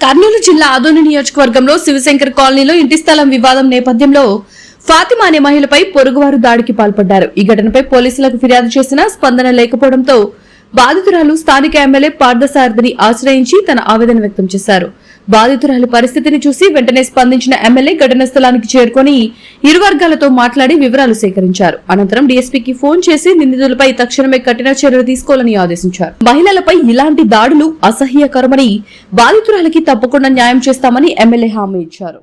కర్నూలు జిల్లా ఆదోని నియోజకవర్గంలో శివశంకర్ కాలనీలో ఇంటి స్థలం వివాదం నేపథ్యంలో ఫాతిమా అనే మహిళపై పొరుగువారు దాడికి పాల్పడ్డారు. ఈ ఘటనపై పోలీసులకు ఫిర్యాదు చేసినా స్పందన లేకపోవడంతో బాధితురాలు స్థానిక ఎమ్మెల్యే పార్థసారథిని ఆశ్రయించి తన ఆవేదన వ్యక్తం చేశారు. బాధితురాలి పరిస్థితిని చూసి వెంటనే స్పందించిన ఎమ్మెల్యే ఘటనా స్థలానికి చేరుకుని ఇరు వర్గాలతో మాట్లాడి వివరాలు సేకరించారు. అనంతరం డీఎస్పీకి ఫోన్ చేసి నిందితులపై తక్షణమే కఠిన చర్యలు తీసుకోవాలని ఆదేశించారు. మహిళలపై ఇలాంటి దాడులు అసహ్యకరమని, బాధితురాలికి తప్పకుండా న్యాయం చేస్తామని ఎమ్మెల్యే హామీ ఇచ్చారు.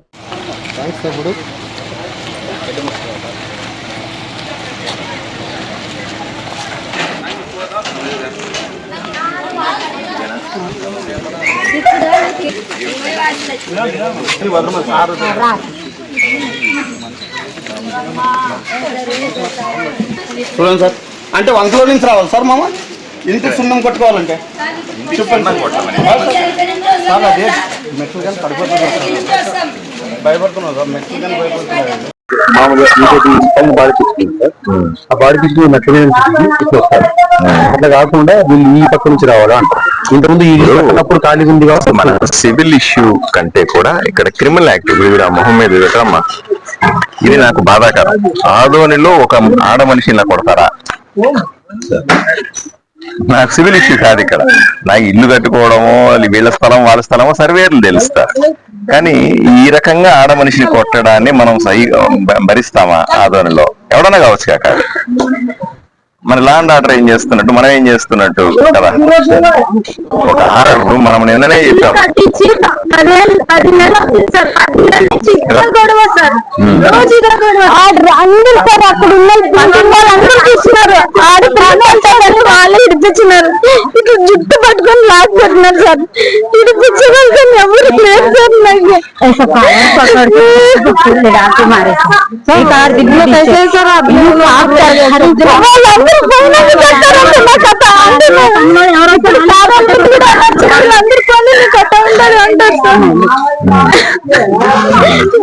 చూడండి సార్, అంటే వంకలో నుంచి రావాలి సార్ మామ, ఇంటికి సున్నం కొట్టుకోవాలంటే చెప్పండి. మెట్లు కానీ పడిపోతుంది, భయపడుతున్నాం సార్, మెట్లు కానీ భయపడుతున్నాం. ఆ బాడీ తీసుకుని మెట్ల మీద నుంచి వస్తారు. అట్లా కాకుండా వీళ్ళు ఈ పక్క నుంచి రావాలా అంటారు. ఇంతకుముందు ఈ ఖాళీ ఉంది కాబట్టి మన సివిల్ ఇష్యూ కంటే కూడా ఇక్కడ క్రిమినల్ యాక్టివిటీ ఆ మొహం మీద పెట్టమ్మా, ఇది నాకు బాధాకరం. ఆదోనిలో ఒక ఆడ మనిషి ఇలా కొడతారా? నాకు సివిల్ ఇష్యూ కాదు ఇక్కడ. నాకు ఇల్లు కట్టుకోవడమో వీళ్ళ స్థలం వాళ్ళ స్థలమో సర్వేర్లు తెలుస్తా, కానీ ఈ రకంగా ఆడ మనిషిని కొట్టడాన్ని మనం భరిస్తామా? ఆదోనిలో ఎవడన్నా కావచ్చు కాక, మన ల్యాండ్ ఆర్డర్ ఏం చేస్తున్నట్టు మనం ఏం చేస్తున్నట్టు కదా. ఒక ఆర్డర్ మనం నిన్ననే చెప్పాం. వాళ్ళే ఇడిపించినారు, ఇట్లా జుట్టు పట్టుకొని లాక్పెట్టినారు సార్. ఇడిపించగలిగితే ఎవరు లేదు సార్.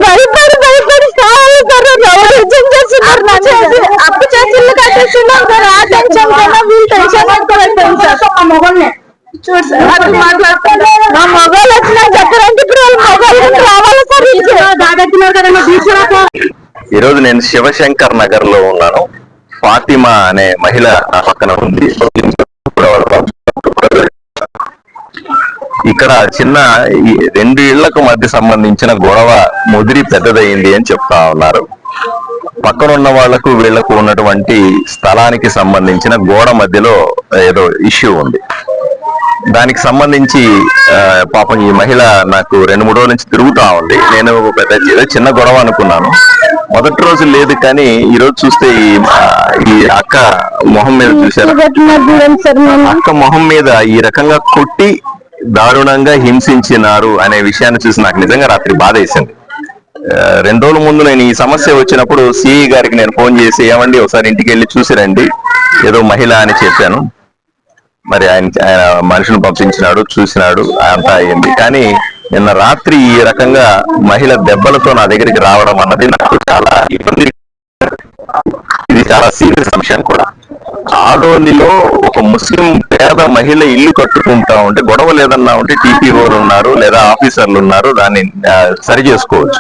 భయపడి భయపడి అప్పు చేసి ఇల్లు కట్టేస్తున్నాం సార్. ఆ టెన్షన్ కన్నా వీళ్ళు టెన్షన్ పట్టుకోలేదు సార్. మా మొగల్ని చూడు సార్, అట్లా మాట్లాడతారు. మా మొగలు వచ్చినా చెప్పారంటే ఇప్పుడు వాళ్ళు మొగలు రావాలి సార్. దాదాపు కదన్నా తీసుకురా. ఈ రోజు నేను శివశంకర్ నగర్ లో ఉన్నాను. ఫాతిమా అనే మహిళ నా పక్కన ఉంది. ఇక్కడ చిన్న రెండు ఇళ్లకు మధ్య సంబంధించిన గొడవ ముదిరి పెద్దదయింది అని చెప్తా ఉన్నారు. పక్కన ఉన్న వాళ్లకు వీళ్లకు ఉన్నటువంటి స్థలానికి సంబంధించిన గోడ మధ్యలో ఏదో ఇష్యూ ఉంది. దానికి సంబంధించి పాపం ఈ మహిళ నాకు 2-3 రోజుల నుంచి తిరుగుతా ఉంది. నేను పెద్ద చిన్న గొడవ అనుకున్నాను. మొదటి రోజు లేదు, కానీ ఈ రోజు చూస్తే ఈ అక్క మొహం మీద చూశారు. అక్క మొహం మీద ఈ రకంగా కొట్టి దారుణంగా హింసించినారు అనే విషయాన్ని చూసి నాకు నిజంగా రాత్రి బాధ వేసింది. 2 రోజుల ముందు నేను ఈ సమస్య వచ్చినప్పుడు సిఈ గారికి నేను ఫోన్ చేసి, ఏమండి ఒకసారి ఇంటికి వెళ్ళి చూసిరండి, ఏదో మహిళ అని చెప్పాను. మరి ఆయన మనుషులను పంపించినాడు, చూసినాడు, అంతా అయింది. కానీ నిన్న రాత్రి ఈ రకంగా మహిళ దెబ్బలతో నా దగ్గరికి రావడం అన్నది నాకు చాలా ఇబ్బంది. ఇది చాలా సీరియస్ అంశం కూడా. ఆదోనిలో ఒక ముస్లిం పేద మహిళ ఇల్లు కట్టుకుంటా ఉంటే గొడవ లేదన్నా ఉంటే టీపీఓలు ఉన్నారు లేదా ఆఫీసర్లు ఉన్నారు, దాన్ని సరి చేసుకోవచ్చు.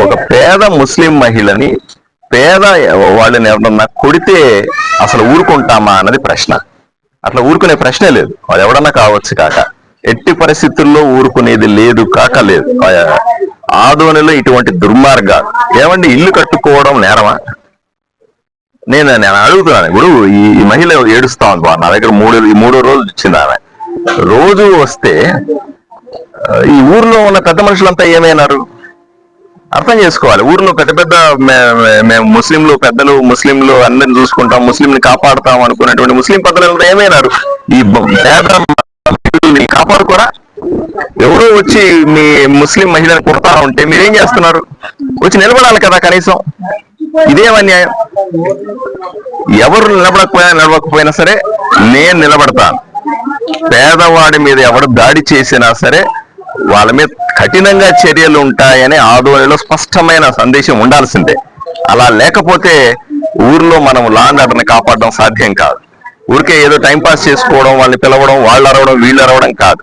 ఒక పేద ముస్లిం మహిళని పేద వాళ్ళని ఎవరన్నా కొడితే అసలు ఊరుకుంటామా అన్నది ప్రశ్న. అట్లా ఊరుకునే ప్రశ్నే లేదు. వాళ్ళు ఎవడన్నా కావచ్చు కాక, ఎట్టి పరిస్థితుల్లో ఊరుకునేది లేదు కాక లేదు. ఆదోనిలో ఇటువంటి దుర్మార్గాలు ఏమండి, ఇల్లు కట్టుకోవడం నేరమా? నేను అడుగుతున్నాను. ఇప్పుడు ఈ మహిళ ఏడుస్తా ఉంది. నా దగ్గర మూడో రోజు వచ్చింది ఆమె. రోజు వస్తే ఈ ఊర్లో ఉన్న పెద్ద మనుషులంతా ఏమైనారు అర్థం చేసుకోవాలి. ఊర్లో పెద్ద మేము ముస్లింలు పెద్దలు, ముస్లింలు అందరిని చూసుకుంటాం, ముస్లింని కాపాడుతాం అనుకున్నటువంటి ముస్లిం పెద్దలు ఏమైనారు? ఈ పేద కాపాడుకోరా? ఎవరో వచ్చి మీ ముస్లిం మహిళను కొడతా ఉంటే మీరేం చేస్తున్నారు? వచ్చి నిలబడాలి కదా కనీసం. ఇదేం అన్యాయం? ఎవరు నిలబడకపోయినా సరే నేను నిలబడతాను. పేదవాడి మీద ఎవరు దాడి చేసినా సరే వాళ్ళ మీద కఠినంగా చర్యలు ఉంటాయని ఆదోనిలో స్పష్టమైన సందేశం ఉండాల్సిందే. అలా లేకపోతే ఊర్లో మనం లా అండ్ ఆర్డర్ని కాపాడడం సాధ్యం కాదు. ఊరికే ఏదో టైం పాస్ చేసుకోవడం, వాళ్ళని పిలవడం, వాళ్ళు అరవడం, వీళ్ళు అరవడం కాదు.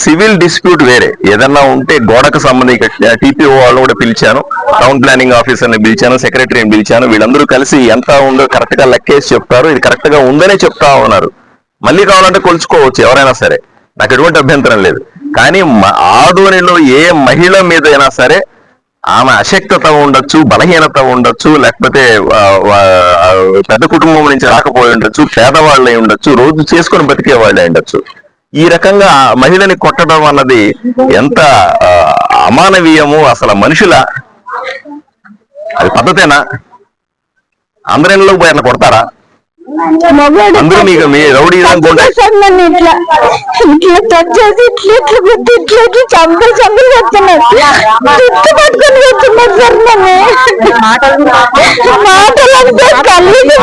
సివిల్ డిస్ప్యూట్ వేరే. ఏదన్నా ఉంటే గోడకు సంబంధించి టీపీఓ వాళ్ళు కూడా పిలిచాను, టౌన్ ప్లానింగ్ ఆఫీసర్ని పిలిచాను, సెక్రటరీని పిలిచాను. వీళ్ళందరూ కలిసి ఎంత ఉందో కరెక్ట్ గా లెక్కేసి చెప్తారు. ఇది కరెక్ట్ గా ఉందనే చెప్తా ఉన్నారు. మళ్ళీ కావాలంటే కొలుచుకోవచ్చు ఎవరైనా సరే, నాకు ఎటువంటి అభ్యంతరం లేదు. కానీ ఆదోనిలో ఏ మహిళ మీద అయినా సరే ఆమె అశక్తత ఉండొచ్చు, బలహీనత ఉండొచ్చు, లేకపోతే పెద్ద కుటుంబం నుంచి రాకపోయి ఉండొచ్చు, పేదవాళ్ళై ఉండొచ్చు, రోజు చేసుకొని బతికే వాళ్ళే ఉండొచ్చు. ఈ రకంగా మహిళని కొట్టడం అన్నది ఎంత అమానవీయము. అసలు మనుషుల అది పద్ధతేనా? అందరి ఇళ్ళలోకి పోయి అట్లా కొడతారా? అందరూ మీకు మీ రౌడీ ఇట్లా టచ్ చేసి ఇట్లా గుర్తు ఇట్లా చంపలు చెప్తున్నారు, చుట్టూ పట్టుకొని చెప్తున్నారు సార్. నన్ను మాటలు అంటే కళ్ళకి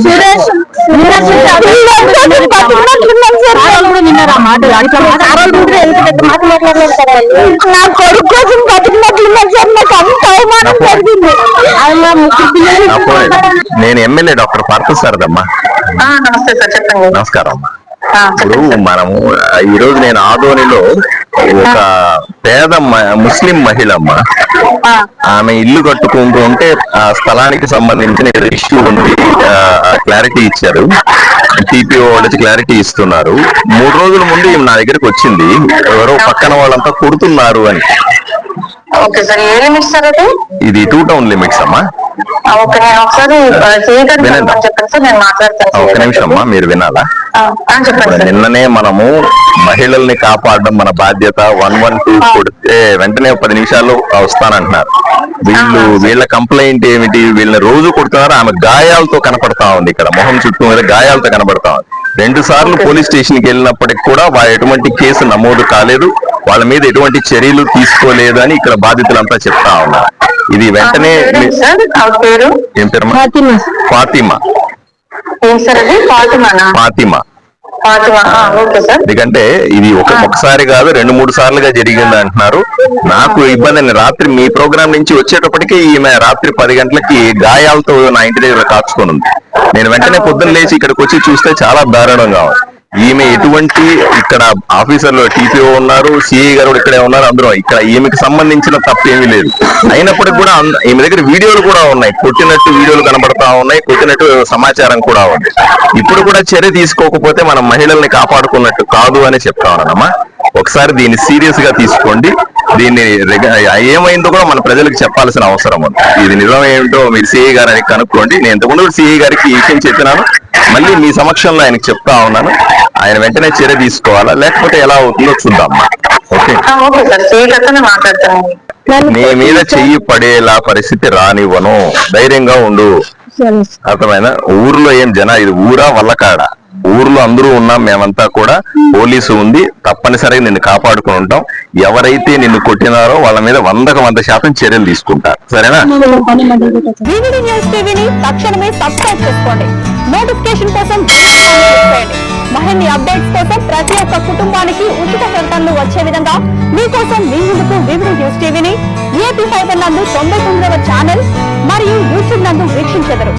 సురేష్ పట్టుకున్నట్లున్నాను సార్. నా కొడుకు కోసం బతికినట్లున్నాను సార్. నాకు అంత అవమానం జరిగింది. నేను ఎమ్మెల్యే డాక్టర్ పార్థసారథమ్మా. నమస్తే సార్, చెప్పండి. నమస్కారం అమ్మా. ఇప్పుడు మనము ఈ రోజు నేను ఆదోనిలో ఒక పేద ముస్లిం మహిళ అమ్మా, ఆమె ఇల్లు కట్టుకుంటూ ఉంటే ఆ స్థలానికి సంబంధించిన ఇష్యూ ఉంది, క్లారిటీ ఇచ్చారు. టీపీఓ వాళ్ళకి క్లారిటీ ఇస్తున్నారు. 3 రోజుల ముందు ఈమె నా దగ్గరికి వచ్చింది, ఎవరో పక్కన వాళ్ళంతా కొడుతున్నారు అని. ఓకే సార్, ఏ లిమిట్స్ సార్ అది? ఇది 2 టౌన్ లిమిట్స్ అమ్మా. ఓకే, నేను ఒకసారి చెప్పండి సార్, నేను మాట్లాడతాను. ఒక నిమిషం అమ్మా, మీరు వినాలా? చెప్పండి సార్. నిన్ననే మనము మహిళల్ని కాపాడడం మన బాధ్యత 112 కొడితే వెంటనే 10 నిమిషాల్లో వస్తానంటున్నారు. వీళ్ళ కంప్లైంట్ ఏమిటి? వీళ్ళని రోజు కొడుతున్నారు. ఆమె గాయాలతో కనపడతా ఉంది, ఇక్కడ మొహం చుట్టూ మీద గాయాలతో కనపడతా ఉంది. 2 సార్లు పోలీస్ స్టేషన్ కి వెళ్ళినప్పటికి కూడా ఎటువంటి కేసు నమోదు కాలేదు, వాళ్ళ మీద ఎటువంటి చర్యలు తీసుకోలేదు అని ఇక్కడ బాధితులంతా చెప్తా ఉన్నారు. ఇది వెంటనే ఏం పేరు? ఫాతిమా. ఫాతిమా. ఎందుకంటే ఇది ఒకసారి కాదు 2-3 సార్లుగా జరిగింది అంటున్నారు. నాకు ఇబ్బంది. రాత్రి మీ ప్రోగ్రామ్ నుంచి వచ్చేటప్పటికి ఈమె రాత్రి 10 గంటలకి గాయాలతో నా ఇంటి దగ్గర కాచుకొని ఉంది. నేను వెంటనే పొద్దున్న లేచి ఇక్కడికి వచ్చి చూస్తే చాలా దారుణంగా ఉంది. ఈమె ఎటువంటి ఇక్కడ ఆఫీసర్లు టీపీఓ ఉన్నారు, సిఐ గారు ఇక్కడే ఉన్నారు, అందరూ ఇక్కడ ఈమెకి సంబంధించిన తప్పు ఏమీ లేదు. అయినప్పటికీ కూడా ఈమె దగ్గర వీడియోలు కూడా ఉన్నాయి, కొట్టినట్టు వీడియోలు కనబడతా ఉన్నాయి, కొట్టినట్టు సమాచారం కూడా ఉంది. ఇప్పుడు కూడా చర్య తీసుకోకపోతే మనం మహిళల్ని కాపాడుకున్నట్టు కాదు అని చెప్తా ఉన్నానమ్మా. ఒకసారి దీన్ని సీరియస్ గా తీసుకోండి. దీన్ని ఏమైందో కూడా మన ప్రజలకు చెప్పాల్సిన అవసరం ఉంది. ఇది నిజం ఏమిటో మీరు సిఐ గారిని కనుక్కోండి. నేను ఇంతకుముందు సిఐ గారికి ఈ విషయం చెప్పినాను, మళ్ళీ మీ సమక్షంలో ఆయనకు చెప్తా ఉన్నాను. ఆయన వెంటనే చర్య తీసుకోవాలా, లేకపోతే ఎలా అవుతుందో చూద్దాం. ఓకే, నీ మీద చెయ్యి పడేలా పరిస్థితి రానివ్వను, ధైర్యంగా ఉండు. అర్థమైనా? ఊర్లో ఏం ఇది ఊరా వల్లకాడ? ఊర్లో అందరూ ఉన్నాం మేమంతా కూడా, పోలీసు ఉంది, తప్పనిసరిగా నిన్ను కాపాడుకుని ఉంటాం. ఎవరైతే నిన్ను కొట్టినారో వాళ్ళ మీద 100% చర్యలు తీసుకుంటారు. సరేనా? వివిడి న్యూస్ టీవీని తక్షణమే సబ్స్క్రైబ్ చేసుకోండి. నోటిఫికేషన్ కోసం మరిన్ని అప్డేట్స్ కోసం ప్రతి ఒక్క కుటుంబానికి ఉచిత ప్రకటనలు వచ్చే విధంగా మీకోసం మీ ముందుకు వివిడి న్యూస్ టీవీని ఏపీ ఫైబర్ నందు 99వ ఛానల్ మరియు యూట్యూబ్ నందు వీక్షించెదరు.